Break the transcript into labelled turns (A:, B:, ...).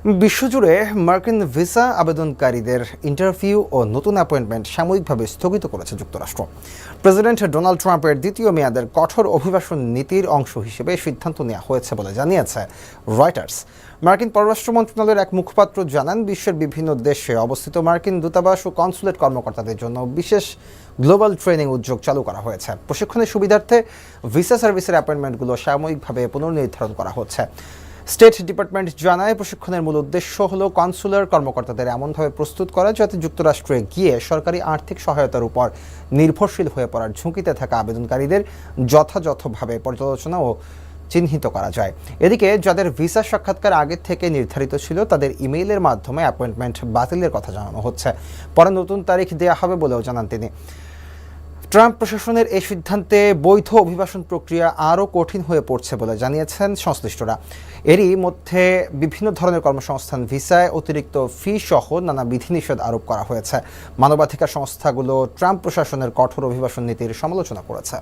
A: বিশ্বজুড়ে মার্কিন visa আবেদনকারীদের interview ও নতুন অ্যাপয়েন্টমেন্ট সাময়িকভাবে স্থগিত করেছে যুক্তরাষ্ট্র। প্রেসিডেন্ট ডোনাল্ড ট্রাম্পের দ্বিতীয় মেয়াদের কঠোর অভিবাসন নীতির অংশ হিসেবে সিদ্ধান্ত নেওয়া হয়েছে বলে জানিয়েছে রয়টার্স। মার্কিন পররাষ্ট্র মন্ত্রণালয়ের এক মুখপাত্র জানান, বিশ্বের বিভিন্ন দেশে অবস্থিত মার্কিন দূতাবাস ও কনসুলেট কর্মকর্তাদের জন্য বিশেষ গ্লোবাল ট্রেনিং উদ্যোগ চালু করা হয়েছে। প্রশিক্ষণের সুবিধার্থে ভিসা সার্ভিসের অ্যাপয়েন্টমেন্টগুলো সাময়িকভাবে পুনর্নির্ধারণ করা হচ্ছে। স্টেট ডিপার্টমেন্ট জানায়, প্রশিক্ষণের মূল উদ্দেশ্য হলো কনসুলার কর্মকর্তাদের এমনভাবে প্রস্তুত করা যাতে যুক্তরাষ্ট্রে গিয়ে সরকারি আর্থিক সহায়তার উপর নির্ভরশীল হয়ে পড়ার ঝুঁকিতে থাকা আবেদনকারীদের যথাযথভাবে পর্যালোচনা ও চিহ্নিত করা যায়। এদিকে যাদের ভিসা সাক্ষাৎকার আগে থেকে নির্ধারিত ছিল তাদের ইমেইলের মাধ্যমে অ্যাপয়েন্টমেন্ট বাতিলের কথা জানানো হচ্ছে। পরে নতুন তারিখ দেওয়া হবে বলেও জানান তিনি। ট্রাম্প প্রশাসনের এই সিদ্ধান্তে বৈধ অভিবাসন প্রক্রিয়া আরও কঠিন হয়ে পড়ছে বলে জানিয়েছেন সংশ্লিষ্টরা। এরই মধ্যে বিভিন্ন ধরনের কর্মসংস্থান ভিসায় অতিরিক্ত ফি সহ নানা বিধিনিষেধ আরোপ করা হয়েছে। মানবাধিকার সংস্থাগুলো ট্রাম্প প্রশাসনের কঠোর অভিবাসন নীতির সমালোচনা করেছে।